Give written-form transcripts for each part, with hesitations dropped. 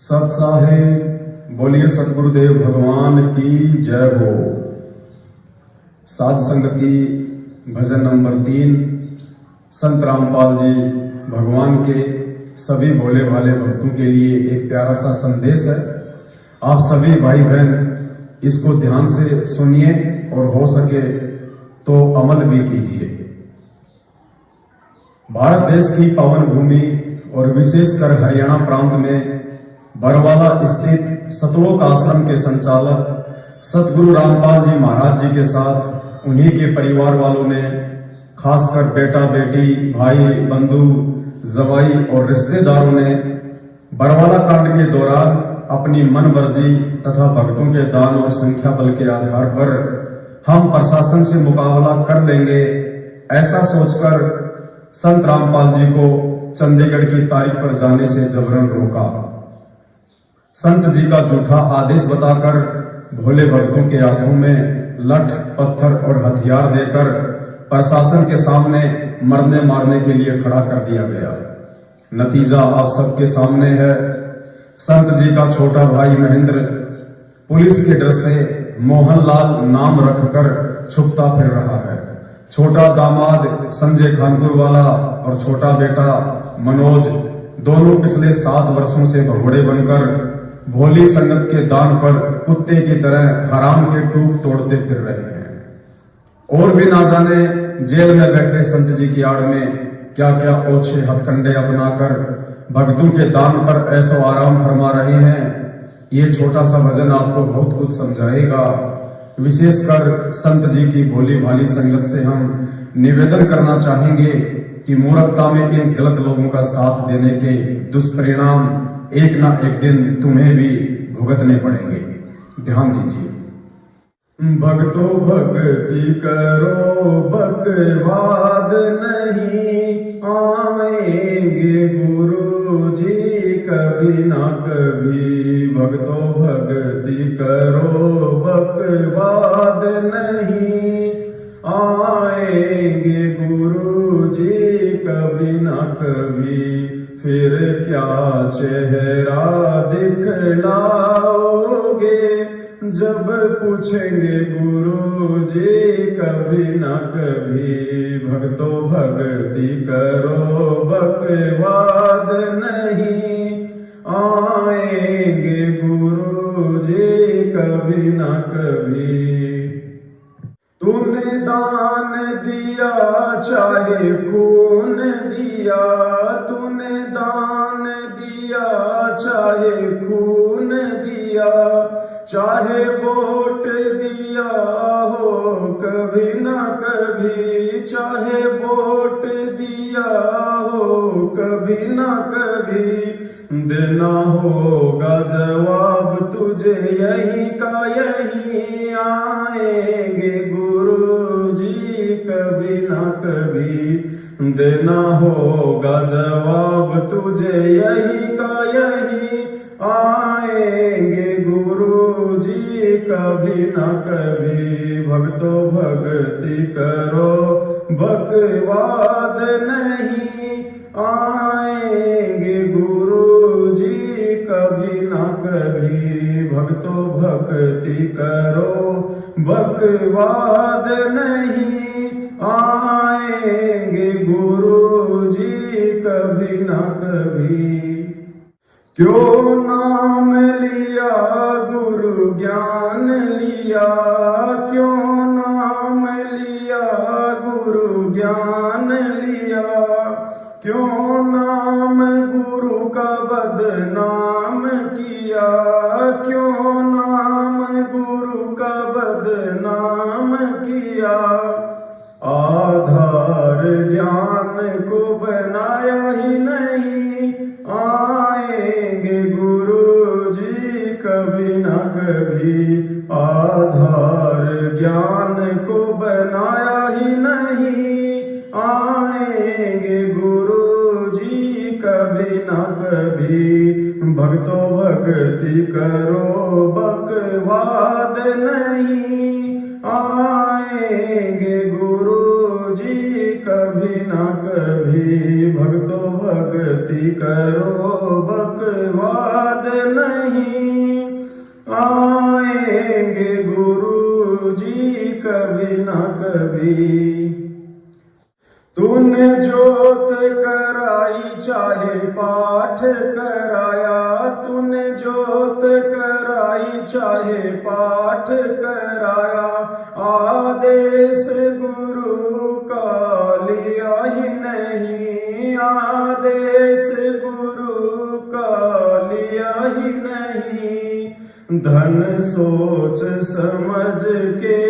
सत साहिब बोलिए सतगुरुदेव भगवान की जय हो। साध संगति भजन नंबर 3। संत रामपाल जी भगवान के सभी भोले भाले भक्तों के लिए एक प्यारा सा संदेश है। आप सभी भाई बहन इसको ध्यान से सुनिए और हो सके तो अमल भी कीजिए। भारत देश की पावन भूमि और विशेषकर हरियाणा प्रांत में बरवाला स्थित सतलोक आश्रम के संचालक सतगुरु रामपाल जी महाराज जी के साथ उन्हीं के परिवार वालों ने, खासकर बेटा बेटी भाई बंधु जवाई और रिश्तेदारों ने बरवाला कांड के दौरान अपनी मन मर्जी तथा भक्तों के दान और संख्या बल के आधार पर हम प्रशासन से मुकाबला कर लेंगे, ऐसा सोचकर संत रामपाल जी को चंडीगढ़ की तारीख पर जाने से जबरन रोका। संत जी का झूठा आदेश बताकर भोले भक्तों के हाथों में लठ पत्थर और हथियार देकर प्रशासन के सामने मरने मारने के लिए खड़ा कर दिया गया। नतीजा आप सबके सामने है। संत जी का छोटा भाई महेंद्र पुलिस के डर से मोहनलाल नाम रखकर छुपता फिर रहा है। छोटा दामाद संजय खानपुर वाला और छोटा बेटा मनोज दोनों पिछले 7 वर्षों से भगोड़े बनकर भोली संगत के दान पर कुत्ते की तरह हराम के टूक तोड़ते फिर रहे हैं। और भी ना जाने जेल में बैठे संत जी की आड़ में क्या क्या ओछे हथकंडे अपनाकर भक्तों के दान पर ऐसो आराम फरमा रहे हैं। ये छोटा सा भजन आपको बहुत कुछ समझाएगा। विशेषकर संत जी की भोली भाली संगत से हम निवेदन करना चाहेंगे कि मूर्खता में इन गलत लोगों का साथ देने के दुष्परिणाम एक ना एक दिन तुम्हें भी भुगतने पड़ेंगे। ध्यान दीजिए। भक्तों भक्ति करो बकवाद नहीं आएंगे गुरु जी कभी ना कभी। भक्तों भक्ति करो बकवाद नहीं आएंगे गुरु जी कभी ना कभी। फिर क्या चेहरा दिखलाओगे जब पूछेंगे गुरु जी कभी ना कभी। भक्तों भक्ति करो बकवाद नहीं आएंगे गुरु जी कभी ना कभी। तूने दान दिया चाहे खून दिया, तूने दान दिया चाहे खून दिया, चाहे वोट दिया हो कभी ना कभी, चाहे वोट दिया हो कभी ना कभी। देना होगा जवाब तुझे यही का यही आएंगे गुरु जी कभी ना कभी। देना होगा जवाब तुझे यही का यही आएंगे गुरु जी कभी ना कभी। भक्तों भक्ति करो बकवाद नहीं आएंगे गुरु जी कभी ना कभी। भक्तों भक्ति करो बकवाद नहीं आएंगे गुरु जी कभी ना कभी। क्यों नाम लिया गुरु ज्ञान लिया, क्यों नाम लिया गुरु ज्ञान लिया, क्यों नाम गुरु का बदनाम किया, क्यों नाम गुरु का बदनाम किया। आधार ज्ञान को बनाया ही नहीं आएंगे गुरु जी कभी ना कभी। आधार ज्ञान को बनाया ही नहीं आएंगे गुरु जी कभी ना कभी। भक्तों भक्ति करो बकवाद नहीं आएंगे गुरु जी कभी ना कभी भक्तों भक्ति करो, बकवाद नहीं। आएंगे गुरु जी कभी ना कभी। तूने जोत कराई चाहे पाठ कराया, तूने जोत कराई चाहे पाठ कराया, आदेश गुरु का लिया ही नहीं, आदेश गुरु का लिया ही नहीं। धन सोच समझ के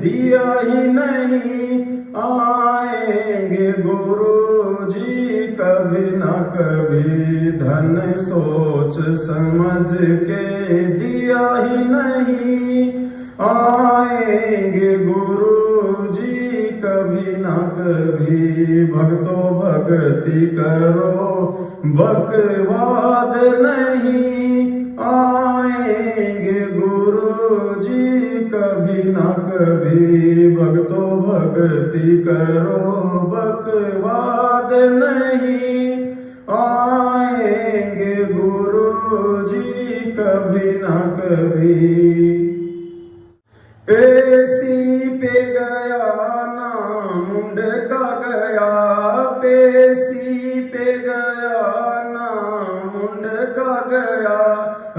दिया ही नहीं, आएंगे गुरु जी कभी ना कभी। धन सोच समझ के दिया ही नहीं, आएंगे गुरु जी कभी ना कभी। भक्तों भक्ति करो, बकवाद नहीं। आएंगे गुरु जी कभी ना कभी। भक्तों भक्ति करो, बकवाद नहीं। आएंगे गुरु जी कभी ना कभी। पेशी पे गया ना मुंड का गया, पेशी पे गया ना मुंड का गया।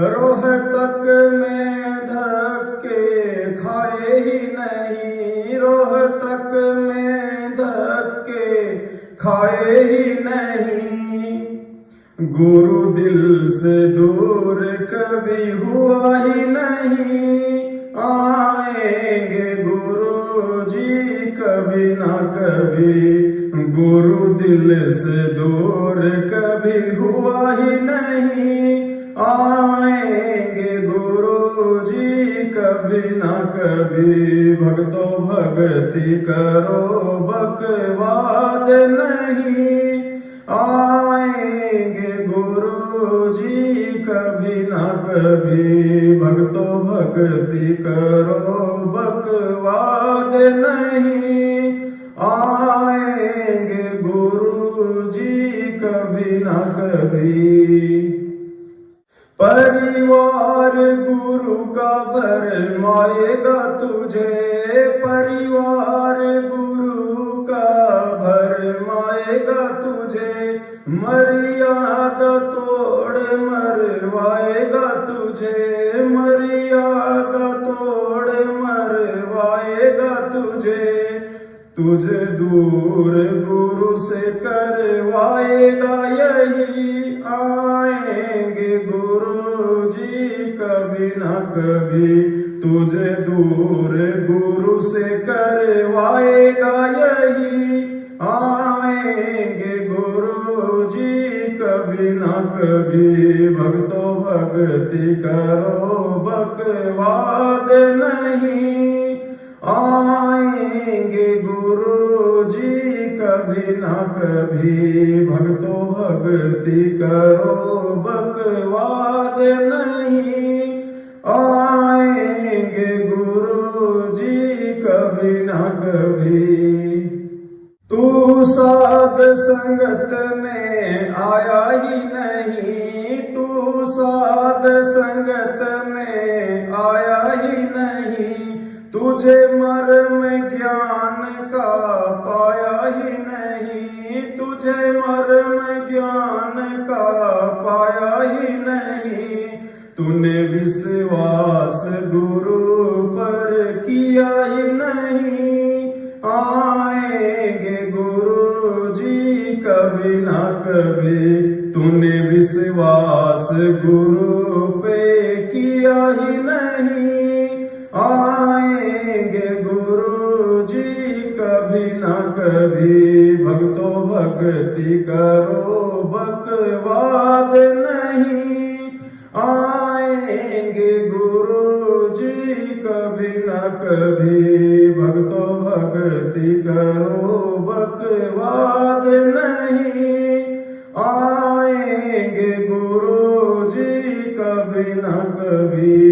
रोहतक में धक्के खाए ही नहीं, रोहतक में धक्के खाए ही नहीं। गुरु दिल से दूर कभी हुआ ही नहीं, आएंगे गुरु जी कभी ना कभी। गुरु दिल से दूर कभी हुआ ही नहीं, आएंगे गुरु जी कभी ना कभी। भक्तों भक्ति करो, बकवाद नहीं। आएंगे गुरु जी कभी ना कभी। भक्तों भक्ति करो, बकवाद नहीं। आएंगे गुरु जी कभी ना कभी। परिवार गुरु का भरमाएगा तुझे, परिवार गुरु का भरमाएगा तुझे। मर्यादा तोड़ मरवाएगा तुझे, मर्यादा तोड़ मरवाएगा तुझे। तुझे दूर गुरु से करवाएगा यही, आएंगे गुरु जी कभी ना कभी। तुझे दूर गुरु से करवाएगा यही, आएंगे गुरु जी कभी ना कभी। भक्तों भक्ति करो, बकवाद नहीं। आएंगे गुरु जी कभी ना कभी। भक्तों भक्ति करो, बकवाद नहीं। आएंगे गुरु जी कभी ना कभी। तू साध संगत में आया ही नहीं, तू साध संगत में आया ही नहीं। तुझे मर्म ज्ञान का पाया ही नहीं, तुझे मर्म ज्ञान का पाया ही नहीं। तूने विश्वास गुरु पर किया ही नहीं, आएंगे गुरु जी कभी ना कभी। तूने विश्वास गुरु पे किया ही नहीं, आएंगे गुरु जी कभी ना कभी। भक्तों भक्ति करो, बकवाद नहीं। आएंगे गुरु जी कभी ना कभी। भक्तों भक्ति करो, बकवाद नहीं। आएंगे गुरु जी कभी ना कभी।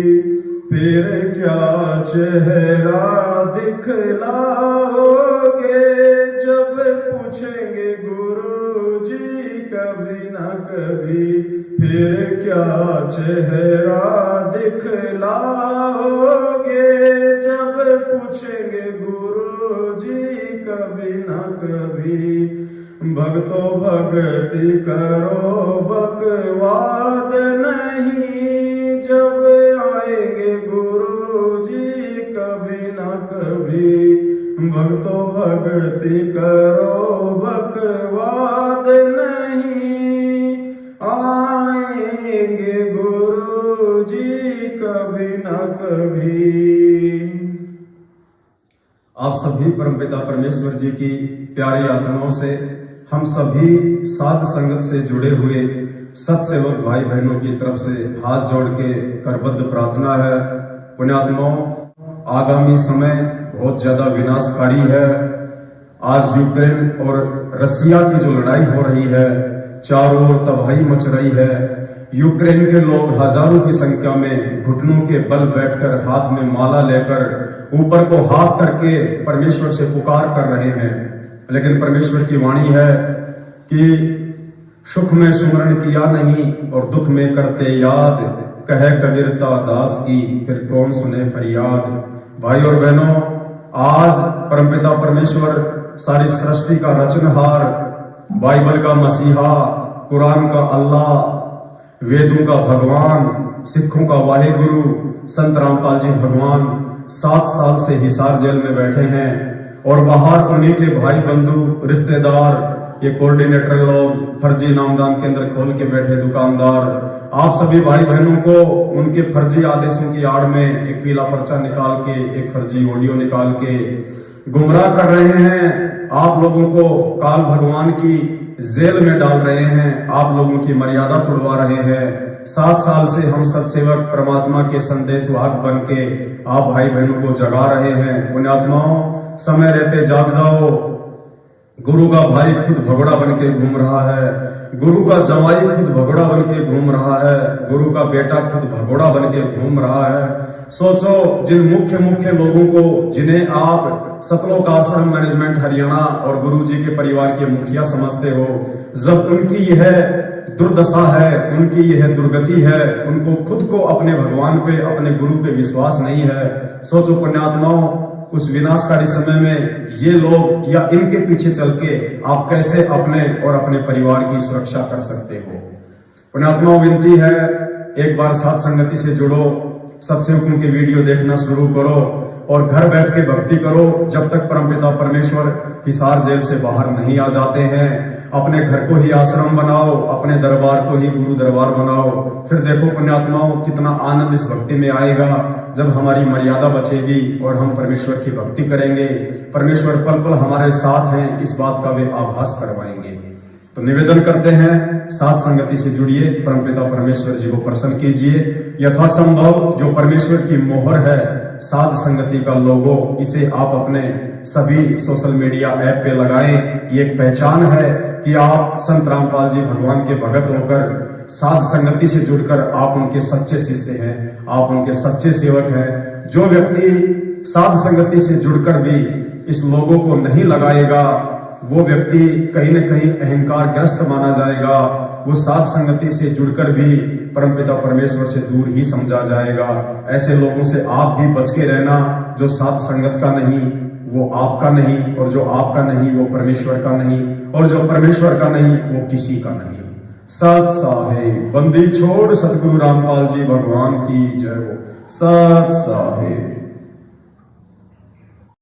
फिर क्या चेहरा दिखलाओगे पूछेंगे गुरु जी कभी न कभी, फिर क्या चेहरा दिखलाओगे। जब पूछेंगे गुरु जी कभी न कभी, भक्तों भक्ति करो बकवाद नहीं। जब आएंगे गुरु जी कभी न कभी, भक्तों भक्ति करो बकवाद नहीं। आएंगे गुरु जी कभी न कभी। आप सभी परमपिता परमेश्वर जी की प्यारी आत्माओं से, हम सभी साध संगत से जुड़े हुए सत्सेवक भाई बहनों की तरफ से हाथ जोड़ के करबद्ध प्रार्थना है। पुण्यात्माओं, आगामी समय बहुत ज्यादा विनाशकारी है। आज यूक्रेन और रसिया की जो लड़ाई हो रही है, चारों ओर तबाही मच रही है। यूक्रेन के लोग हजारों की संख्या में घुटनों के बल बैठकर हाथ में माला लेकर ऊपर को हाथ करके परमेश्वर से पुकार कर रहे हैं। लेकिन परमेश्वर की वाणी है कि सुख में सुमरण किया नहीं और दुख में करते याद, कहे कबीरता दास की फिर कौन सुने फरियाद। भाई और बहनों, आज परमपिता परमेश्वर सारी सृष्टि का रचनहार, बाइबल का मसीहा, कुरान का अल्लाह, वेदों का भगवान, सिखों का वाहिगुरु संत रामपाल जी भगवान 7 साल से हिसार जेल में बैठे हैं और बाहर उन्हीं के भाई बंधु रिश्तेदार, ये कोऑर्डिनेटर लोग, फर्जी नामदान केंद्र खोल के बैठे दुकानदार, आप सभी भाई बहनों को उनके फर्जी आदेशों की आड़ में एक पीला पर्चा निकाल के, एक फर्जी ऑडियो निकाल के गुमराह कर रहे हैं। आप लोगों को काल भगवान की जेल में डाल रहे हैं, आप लोगों की मर्यादा तोड़वा रहे हैं। 7 साल से हम सत्सेवक परमात्मा के संदेश वाहक बन के आप भाई बहनों को जगा रहे हैं। पुण्यात्माओं, समय रहते जाग जाओ। गुरु का भाई खुद भगोड़ा बन के घूम रहा है, गुरु का जमाई खुद भगोड़ा बन के घूम रहा है, गुरु का बेटा खुद भगोड़ा बन के घूम रहा है। सोचो, जिन मुख्य लोगों को, जिन्हें आप सतलोक आश्रम मैनेजमेंट हरियाणा और गुरु जी के परिवार के मुखिया समझते हो, जब उनकी यह दुर्दशा है, उनकी यह दुर्गति है, उनको खुद को अपने भगवान पे, अपने गुरु पे विश्वास नहीं है। सोचो पुण्यात्माओं, उस विनाशकारी समय में ये लोग या इनके पीछे चल के आप कैसे अपने और अपने परिवार की सुरक्षा कर सकते हो। पुण्यात्माओं, विनती है, एक बार साथ संगति से जुड़ो, सत्संगों के वीडियो देखना शुरू करो और घर बैठ के भक्ति करो। जब तक परमपिता परमेश्वर हिसार जेल से बाहर नहीं आ जाते हैं, अपने घर को ही आश्रम बनाओ, अपने दरबार को ही गुरु दरबार बनाओ। फिर देखो पुण्यात्माओं, कितना आनंद इस भक्ति में आएगा जब हमारी मर्यादा बचेगी और हम परमेश्वर की भक्ति करेंगे। परमेश्वर पल पल हमारे साथ हैं, इस बात का वे आभास करवाएंगे। तो निवेदन करते हैं, साथ संगति से जुड़िए, परमपिता परमेश्वर जी को प्रसन्न कीजिए। यथासंभव जो परमेश्वर की मोहर है, साध संगति का लोगो, इसे आप अपने सभी सोशल मीडिया ऐप पे लगाएं। ये एक पहचान है कि आप संत रामपाल जी भगवान के भगत होकर साध संगति से जुड़कर आप उनके सच्चे शिष्य हैं, आप उनके सच्चे सेवक हैं। जो व्यक्ति साध संगति से जुड़कर भी इस लोगों को नहीं लगाएगा, वो व्यक्ति कहीं न कहीं अहंकार ग्रस्त माना जाएगा। वो साध संगति से जुड़कर भी परमपिता परमेश्वर से दूर ही समझा जाएगा। ऐसे लोगों से आप भी बच के रहना। जो साध संगत का नहीं वो आपका नहीं, और जो आपका नहीं वो परमेश्वर का नहीं, और जो परमेश्वर का नहीं वो किसी का नहीं। सत साहेब, बंदी छोड़ सतगुरु रामपाल जी भगवान की जय हो। सत साहेब।